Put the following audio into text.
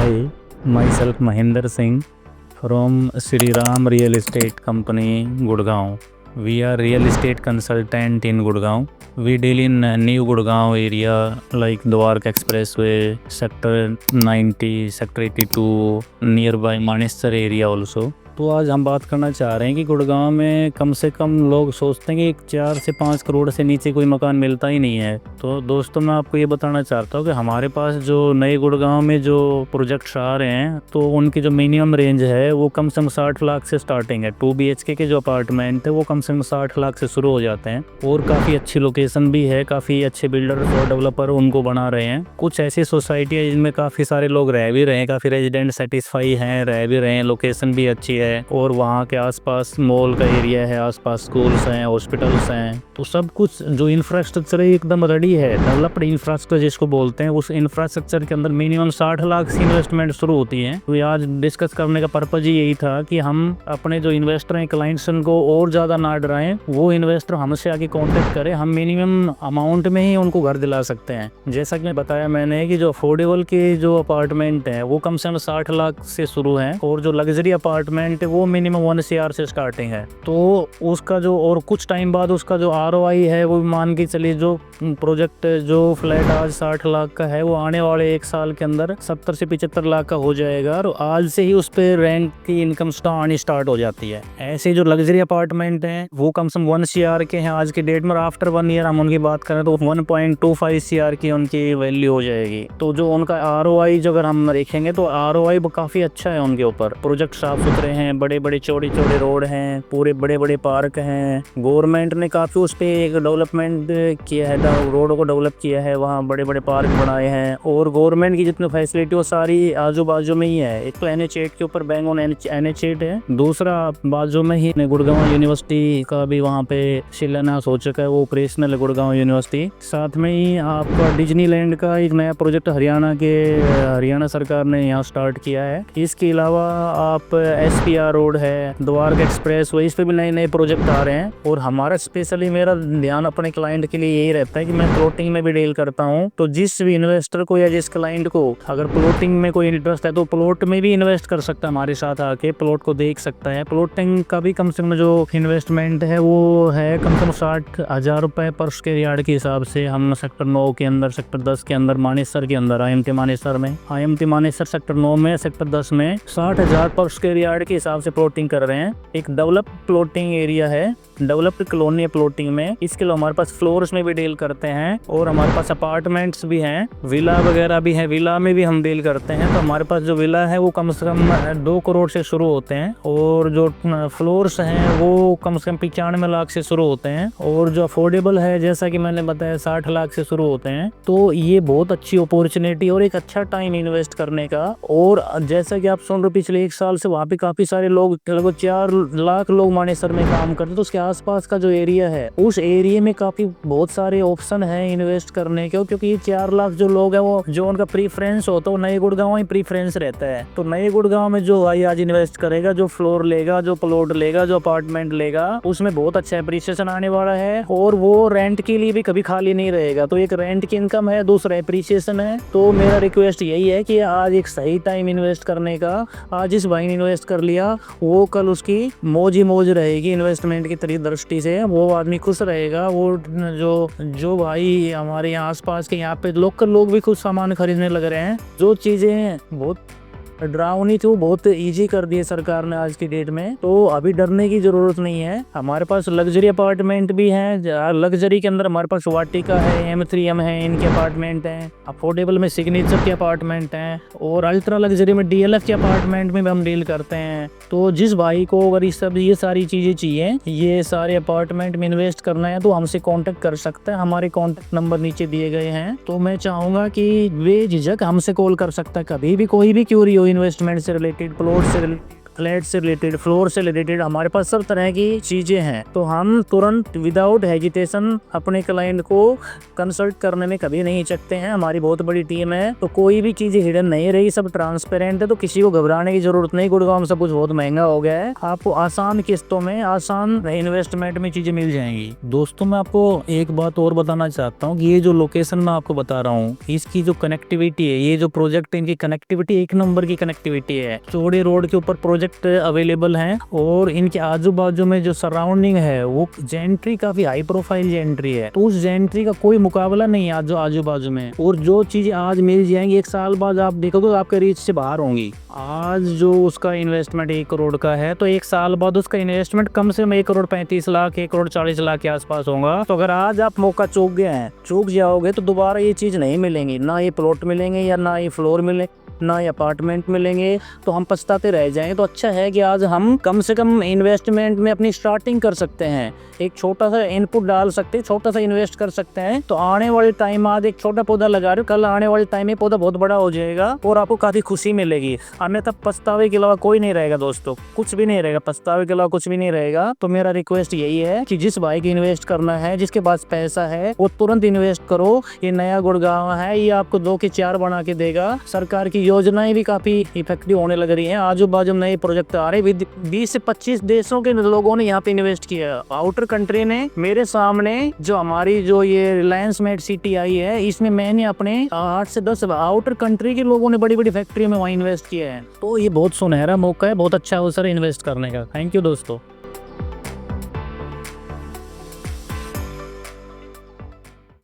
Hi, myself Mahinder Singh from Sri Ram Real Estate Company, Gurgaon. We are real estate consultant in Gurgaon. We deal in New Gurgaon area like Dwarka Expressway, Sector 90, Sector 82, nearby Manesar area also. तो आज हम बात करना चाह रहे हैं कि गुड़गांव में कम से कम लोग सोचते हैं कि 4 से 5 करोड़ से नीचे कोई मकान मिलता ही नहीं है। तो दोस्तों मैं आपको ये बताना चाहता हूँ कि हमारे पास जो नए गुड़गांव में जो प्रोजेक्ट्स आ रहे हैं तो उनकी जो मिनिमम रेंज है वो कम से कम 60 लाख से स्टार्टिंग है। 2 BHK के जो अपार्टमेंट है वो कम से कम 60 लाख से शुरू हो जाते हैं और काफ़ी अच्छी लोकेशन भी है, काफ़ी अच्छे बिल्डर और डेवलपर उनको बना रहे हैं। कुछ ऐसी सोसाइटी है जिनमें काफ़ी सारे लोग रह भी रहे हैं, काफ़ी रेजिडेंट सेटिस्फाई हैं, रह भी रहे हैं, लोकेशन भी अच्छी है और वहाँ के आसपास मॉल का एरिया है, आसपास स्कूल्स हैं, हॉस्पिटल्स हैं। तो सब कुछ जो इंफ्रास्ट्रक्चर है एकदम रेडी है, डेवलप्ड इंफ्रास्ट्रक्चर जिसको बोलते हैं। उस इंफ्रास्ट्रक्चर के अंदर मिनिमम 60 लाख से इन्वेस्टमेंट शुरू होती है। तो आज डिस्कस करने का पर्पज ही यही था कि हम अपने जो इन्वेस्टर हैं, क्लाइंट्स को और ज़्यादा ना डराएं, वो इन्वेस्टर हमसे आगे कॉन्टेक्ट करें, हम मिनिमम अमाउंट में ही उनको घर दिला सकते हैं। जैसा कि बताया मैंने कि जो अफोर्डेबल के जो अपार्टमेंट हैं वो कम से कम 60 लाख से शुरू हैं और जो लग्जरी अपार्टमेंट है वो मिनिमम 1 CR से स्टार्टिंग है। तो उसका जो और कुछ टाइम बाद उसका जो ROI है वो मान के चलिए, जो प्रोजेक्ट जो फ्लैट आज 60 लाख का है वो आने वाले 1 साल के अंदर 70 से 75 लाख का हो जाएगा और आज से ही उस पर रेंट की इनकम आनी स्टार्ट हो जाती है। ऐसे जो लग्जरी अपार्टमेंट हैं वो कम से कम 1 CR के हैं आज के डेट में। आफ्टर 1 ईयर हम उनकी बात करें तो 1.25 CR की उनकी वैल्यू हो जाएगी। तो जो उनका ROI जो अगर हम देखेंगे तो ROI काफ़ी अच्छा है उनके ऊपर। प्रोजेक्ट साफ सुथरे हैं, बड़े बड़े चौड़े चौड़े रोड हैं, पूरे बड़े बड़े पार्क हैं। गवर्नमेंट ने काफ़ी उस पर एक डेवलपमेंट किया है, रोड को डेवलप किया है, वहाँ बड़े बड़े पार्क बनाए हैं और गवर्नमेंट की जितनी फैसिलिटी वो सारी आजू बाजू में ही है। एक तो NH8 के ऊपर बैंक ऑन NH8 है, दूसरा बाजू में ही गुड़गांव यूनिवर्सिटी का भी वहाँ पे शिलान्यास हो चुका है, वो ऑपरेशनल है गुड़गांव यूनिवर्सिटी। साथ में ही आपका डिज्नीलैंड का एक नया प्रोजेक्ट हरियाणा सरकार ने यहाँ स्टार्ट किया है। इसके अलावा आप SPR रोड है, द्वारका एक्सप्रेस वे, इस पे भी नए नए प्रोजेक्ट आ रहे हैं। और हमारा स्पेशली मेरा ध्यान अपने क्लाइंट के लिए यही रहता है कि मैं प्लॉटिंग में भी डील करता हूं। तो जिस भी इन्वेस्टर को या जिस क्लाइंट को अगर प्लॉटिंग में कोई इंटरेस्ट है तो प्लॉट में भी इन्वेस्ट कर सकता है, हमारे साथ आके प्लॉट को देख सकता है। प्लॉटिंग का भी कम से कम जो इन्वेस्टमेंट है वो है कम से कम 60,000 रुपए पर स्क्वायर यार्ड के हिसाब से। हम सेक्टर 9 के अंदर, सेक्टर 10 के अंदर, मानेसर के अंदर, IMT मानेसर सेक्टर 9 में, सेक्टर 10 में 60,000 पर स्क्वायर यार्ड के हिसाब से प्लॉटिंग कर रहे हैं। एक डेवलप्ड प्लॉटिंग एरिया है, डेवलप्ड कॉलोनी प्लॉटिंग में। इसके लिए हमारे पास फ्लोर्स में भी डील करते हैं और हमारे पास अपार्टमेंट्स भी हैं, विला वगैरह भी हैं, विला में भी हम डील करते हैं। तो हमारे पास जो विला है वो कम से कम 2 करोड़ से शुरू होते हैं और जो फ्लोर्स हैं वो कम से कम 95 लाख से शुरू होते हैं और जो अफोर्डेबल है जैसा कि मैंने बताया 60 लाख से शुरू होते हैं। तो ये बहुत अच्छी अपॉर्चुनिटी और एक अच्छा टाइम इन्वेस्ट करने का। और जैसा कि आप सुन रहे पिछले 1 साल से वहाँ पे काफ़ी सारे लोग, लगभग 4 लाख लोग मानेसर में काम करते हैं। तो उसके आसपास का जो एरिया है उस एरिया में काफ़ी बहुत सारे ऑप्शन है इन्वेस्ट करने के, क्योंकि ये 4 लाख जो लोग हैं वो जो उनका प्रीफरेंस होता है वो नए गुड़गांव ही प्रीफरेंस रहता है। तो नए गुड़गांव में जो भाई आज इन्वेस्ट करेगा, जो फ्लोर लेगा, जो प्लॉट लेगा, जो अपार्टमेंट लेगा, उसमें बहुत अच्छा एप्रिसिएशन आने वाला है और वो रेंट के लिए भी कभी खाली नहीं रहेगा। तो एक रेंट की इनकम है, दूसरा एप्रिसिएशन है। तो मेरा रिक्वेस्ट यही है कि आज एक सही टाइम इन्वेस्ट करने का। आज इस भाई ने इन्वेस्ट कर लिया, वो कल उसकी मौज ही मौज रहेगी इन्वेस्टमेंट की दृष्टि से, वो आदमी खुश रहेगा। वो जो भाई हमारे यहाँ आसपास के यहाँ पे लोकल लोग भी खुद सामान खरीदने लग रहे हैं। जो चीज़ें बहुत डरावनी थी वो बहुत इजी कर दी है सरकार ने आज की डेट में। तो अभी डरने की जरूरत नहीं है। हमारे पास लग्जरी अपार्टमेंट भी हैं। लग्जरी के अंदर हमारे पास वाटिका है, M3M है, इनके अपार्टमेंट हैं। अफोर्डेबल में सिग्नेचर के अपार्टमेंट हैं और अल्ट्रा लग्जरी में DLF के अपार्टमेंट में भी हम डील करते हैं। तो जिस भाई को अगर ये सारी चीज़ें चाहिए, ये सारे अपार्टमेंट में इन्वेस्ट करना है तो हमसे कॉन्टेक्ट कर सकते हैं। हमारे कॉन्टेक्ट नंबर नीचे दिए गए हैं। तो मैं चाहूँगा कि बेझिझक हमसे कॉल कर सकता है, कभी भी कोई भी क्यूरी हो इन्वेस्टमेंट से रिलेटेड, प्लॉट से रिलेटेड, फ्लैट से रिलेटेड, फ्लोर से रिलेटेड, हमारे पास सब तरह की चीजें हैं। तो हम तुरंत विदाउट हेजिटेशन अपने क्लाइंट को कंसल्ट करने में कभी नहीं हिचकते हैं। हमारी बहुत बड़ी टीम है, तो कोई भी चीज हिडन नहीं रही, सब ट्रांसपेरेंट है, तो किसी को घबराने की जरूरत नहीं। गुड़गांव में सब कुछ बहुत महंगा हो गया है, आपको आसान किस्तों में, आसान इन्वेस्टमेंट में चीजें मिल जाएंगी। दोस्तों मैं आपको एक बात और बताना चाहता हूँ कि ये जो लोकेशन मैं आपको बता रहा हूँ, इसकी जो कनेक्टिविटी है, ये जो प्रोजेक्ट है, इनकी कनेक्टिविटी एक नंबर की कनेक्टिविटी है। चौड़े रोड के ऊपर प्रोजेक्ट अवेलेबल हैं और इनके आजू बाजू में जो सराउंडिंग है वो जेंट्री काफी हाई प्रोफाइल जेंट्री है, तो उस जेंट्री का कोई मुकाबला नहीं है आजू बाजू में। और जो चीजें आज मिल जाएंगी, 1 साल बाद आप देखोगे तो आपके रीच से बाहर होंगी। आज जो उसका इन्वेस्टमेंट 1 करोड़ का है, तो 1 साल बाद उसका इन्वेस्टमेंट कम से कम 1 करोड़ 35 लाख, 1 करोड़ 40 लाख के आसपास होगा। तो अगर आज आप मौका चूक गए हैं, चूक जाओगे, तो दोबारा ये चीज नहीं मिलेंगी, ना ये प्लॉट मिलेंगे, या ना ये फ्लोर मिले, ना ये अपार्टमेंट मिलेंगे, तो हम पछताते रह जाएंगे। तो अच्छा है कि आज हम कम से कम इन्वेस्टमेंट में अपनी स्टार्टिंग कर सकते हैं, एक छोटा सा इनपुट डाल सकते हैं, छोटा सा इन्वेस्ट कर सकते हैं। तो आने वाले टाइम, आज एक छोटा पौधा लगा रहे हो, कल आने वाले टाइम में पौधा बहुत बड़ा हो जाएगा और आपको काफी खुशी मिलेगी। अन्यथा पछतावे के अलावा कोई नहीं रहेगा दोस्तों, कुछ भी नहीं रहेगा, पछतावे के अलावा कुछ भी नहीं रहेगा। तो मेरा रिक्वेस्ट यही है कि जिस भाई को इन्वेस्ट करना है, जिसके पास पैसा है, वो तुरंत इन्वेस्ट करो। ये नया गुड़गांव है, ये आपको 2 के 4 बना के देगा। सरकार की योजनाएं भी काफी इफेक्टिव होने लग रही हैं, आजू बाजू नए प्रोजेक्ट आ रहे हैं। 20 से 25 देशों के लोगों ने यहाँ पे इन्वेस्ट किया। आउटर कंट्री ने, मेरे सामने जो हमारी जो ये रिलायंस मेड सिटी आई है, इसमें मैंने अपने 8 से 10 आउटर कंट्री के लोगों ने बड़ी बड़ी फैक्ट्री में वहाँ इन्वेस्ट किया है। तो ये बहुत सुनहरा मौका है, बहुत अच्छा अवसर है इन्वेस्ट करने का। थैंक यू दोस्तों।